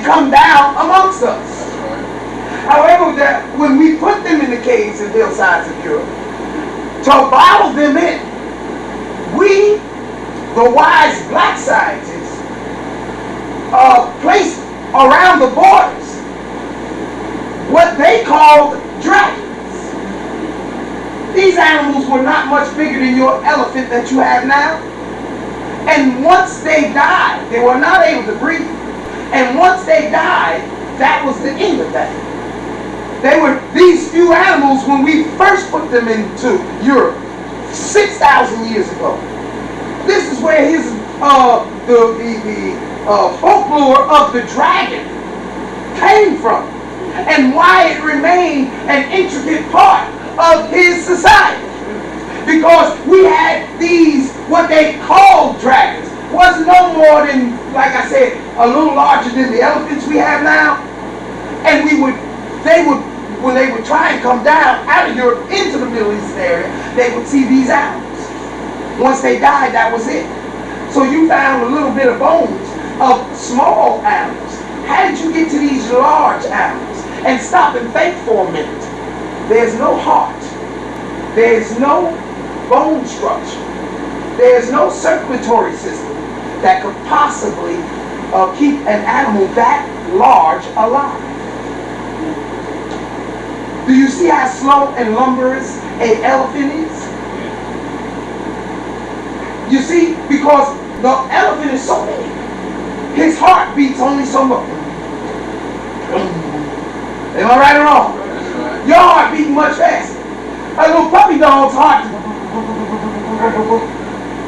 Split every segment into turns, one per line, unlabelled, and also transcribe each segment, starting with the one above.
come down amongst us. However, that when we put them in the caves and hillsides of Europe, to bottle them in, we, the wise black scientists, placed around the borders what they called dragons. These animals were not much bigger than your elephant that you have now. And once they died, they were not able to breathe. And once they died, that was the end of that. They were these few animals when we first put them into Europe 6,000 years ago. This is where his folklore of the dragon came from, and why it remained an intricate part of his society. Because we had these, what they called dragons, was no more than, like I said, a little larger than the elephants we have now. And when they would try and come down out of Europe into the Middle East area, they would see these animals. Once they died, that was it. So you found a little bit of bones of small animals. How did you get to these large animals? And stop and think for a minute. There's no heart. There's no bone structure. There's no circulatory system that could possibly keep an animal that large alive. Do you see how slow and lumberous an elephant is? You see, because the elephant is so big, his heart beats only so much. Am I right or wrong? Your heart beats much faster. A little puppy dog's heart.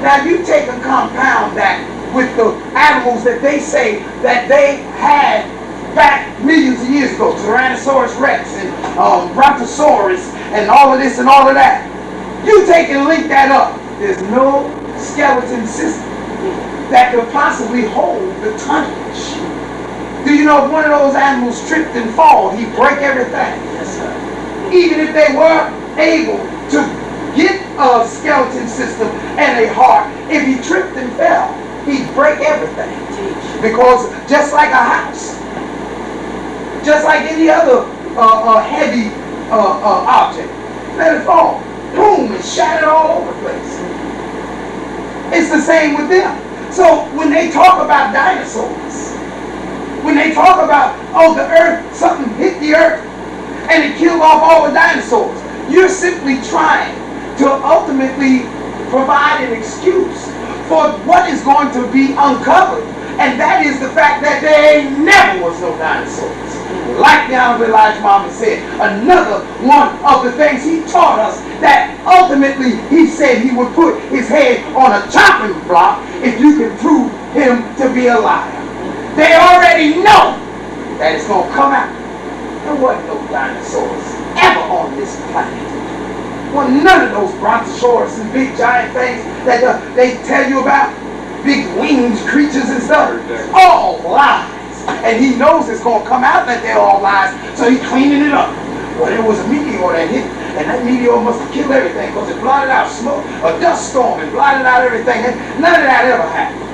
Now you take a compound that with the animals that they say that they had back millions of years ago, Tyrannosaurus Rex and Brontosaurus and all of this and all of that. You take and link that up. There's no skeleton system that could possibly hold the tonnage. Do you know if one of those animals tripped and fall, he'd break everything? Yes, sir. Even if they were able to get a skeleton system and a heart, if he tripped and fell, he'd break everything. Because just like a house, just like any other heavy object, let it fall, boom, and shatter all over the place. It's the same with them. So when they talk about dinosaurs, when they talk about, oh, the earth, something hit the earth and it killed off all the dinosaurs, you're simply trying to ultimately provide an excuse for what is going to be uncovered, and that is the fact that there never was no dinosaurs. Like the Honorable Elijah Muhammad said, another one of the things he taught us, that ultimately he said he would put his head on a chopping block if you can prove him to be a liar. They already know that it's going to come out. There wasn't no dinosaurs ever on this planet. Well, none of those brontosaurus and big giant things that they tell you about, big winged creatures and stuff, all lies. And he knows it's going to come out that they're all lies, so he's cleaning it up. Well, there was a meteor that hit, and that meteor must have killed everything because it blotted out smoke, a dust storm, and blotted out everything. And none of that ever happened.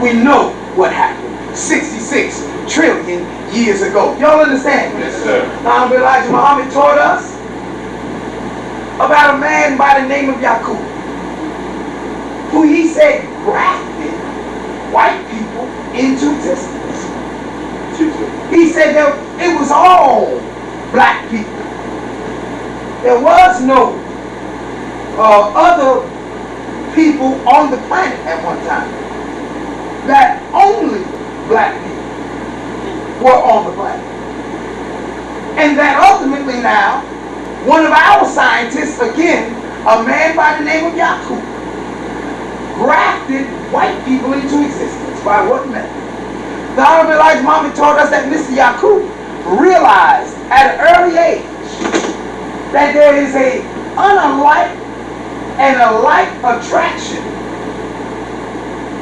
We know what happened 66 trillion years ago. Y'all understand?
Yes, sir.
Now, Elijah Muhammad taught us about a man by the name of Yaqub, who he said grafted white people into existence. He said that it was all black people. There was no other people on the planet at one time. That only black people were on the planet. And that ultimately now, one of our scientists, again, a man by the name of Yaqub, grafted white people into existence. By what method? The Honorable Elijah Muhammad taught us that Mr. Yaqub realized at an early age that there is a unalike and a like attraction.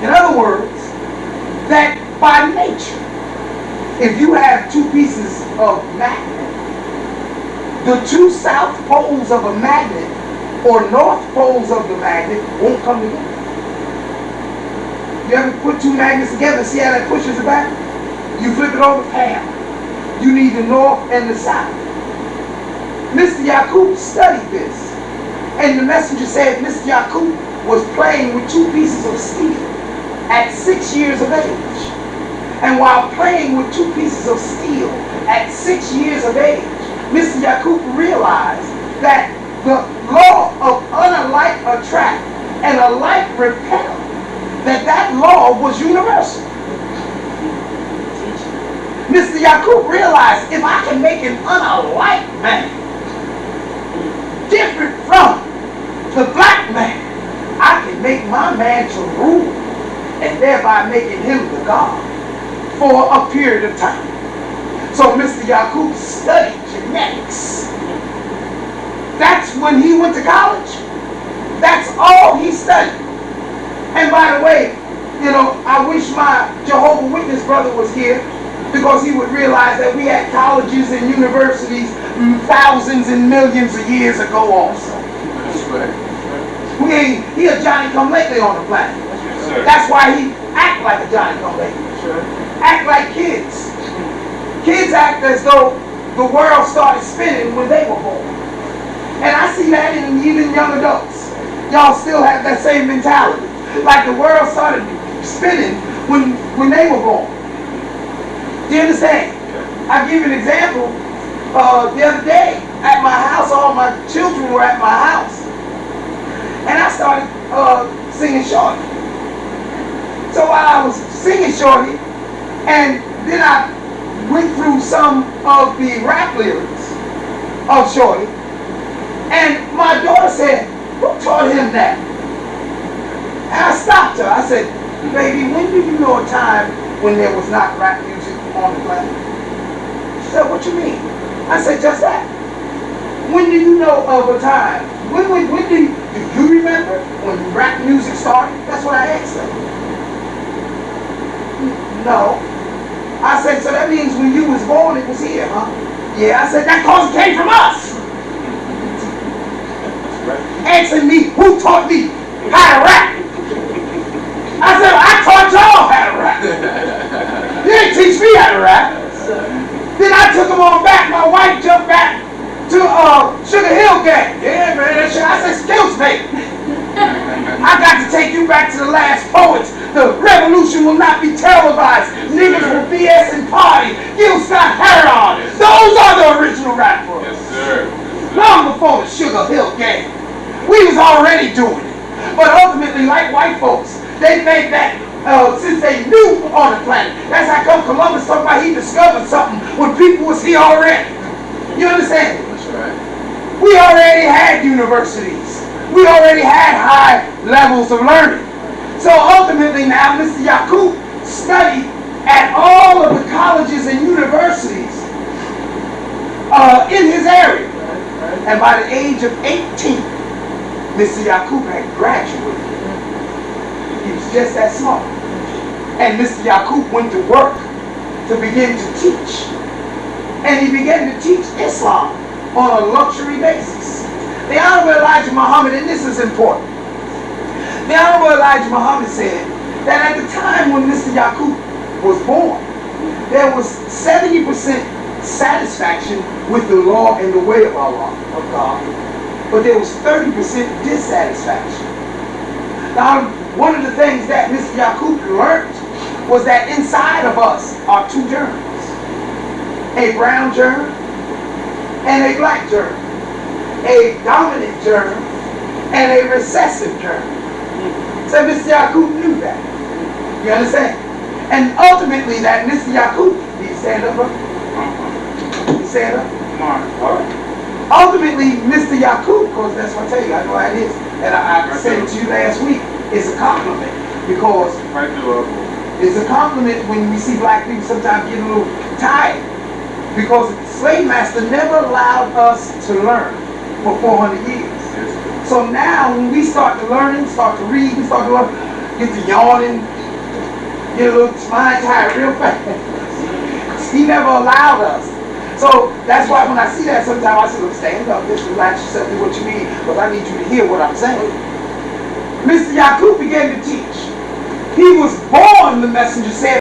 In other words, that by nature, if you have two pieces of magnet, the two south poles of a magnet or north poles of the magnet won't come together. You ever put two magnets together and see how that pushes it back? You flip it over, Pam. You need the north and the south. Mr. Yaqub studied this. And the messenger said Mr. Yaqub was playing with 2 pieces of steel at 6 years of age. And while playing with 2 pieces of steel at 6 years of age, Mr. Yaqub realized that the law of unalike attract and alike repel, that law was universal. Mr. Yaqub realized, if I can make an unalike man different from the black man, I can make my man to rule, and thereby making him the God for a period of time. So Mr. Yaqub studied genetics. That's when he went to college. That's all he studied. And by the way, you know, I wish my Jehovah's Witness brother was here, because he would realize that we had colleges and universities thousands and millions of years ago also. He a Johnny-come-lately on the planet. That's why he act like a Johnny-come-lately. Act like kids. Kids act as though the world started spinning when they were born. And I see that in even young adults. Y'all still have that same mentality. Like the world started spinning when they were born. Do you understand? I'll give you an example. The other day at my house, all my children were at my house. And I started singing Shorty. So while I was singing Shorty, and then I went through some of the rap lyrics of Shorty, and my daughter said, "Who taught him that?" And I stopped her. I said, "Baby, when did you know a time when there was not rap music on the planet?" She said, "What you mean?" I said, "Just that. When do you know of a time? When do you remember when rap music started?" That's what I asked her. No. I said, "So that means when you was born it was here, huh?" "Yeah." I said, "That cause it came from us." Asking me who taught me how to rap. I said, "I taught y'all how to rap. You didn't teach me how to rap." Then I took them on back. My wife jumped back to Sugar Hill Gang. "Yeah, man, that shit." I said, "Excuse me. I got to take you back to the last poets. The revolution will not be televised. Niggas will BS and party. Gil Scott Heron. Those are the original rap books." Yes, sir. Long before the Sugar Hill Gang. We was already doing it. But ultimately, like white folks, they think that since they knew on the planet, that's how come Columbus talking about he discovered something when people was here already. You understand? That's right. We already had universities. We already had high levels of learning. So ultimately now, Mr. Yaqub studied at all of the colleges and universities in his area. And by the age of 18, Mr. Yaqub had graduated. He was just that smart. And Mr. Yaqub went to work to begin to teach. And he began to teach Islam on a luxury basis. The Honorable Elijah Muhammad, and this is important, the Honorable Elijah Muhammad said that at the time when Mr. Yaqub was born, there was 70% satisfaction with the law and the way of Allah, of God, but there was 30% dissatisfaction. Now, one of the things that Mr. Yaqub learned was that inside of us are 2 germs, a brown germ and a black germ, a dominant germ and a recessive germ. So Mr. Yaqub knew that. You understand? And ultimately that Mr. Yaqub, did you stand up, bro? You stand up? All right. Ultimately, Mr. Yaqub, because that's what I tell you, I know how it is, and I said it to you last week, it's a compliment, because it's a compliment when we see black people sometimes get a little tired, because the slave master never allowed us to learn for 400 years. So now when we start to learn, start to read, we start to learn, get to yawning, get a little spine tired real fast. He never allowed us. So that's why when I see that sometimes I say, "Look, stand up, just relax yourself, do what you need, because I need you to hear what I'm saying." Mr. Yaqub began to teach. He was born, the messenger said,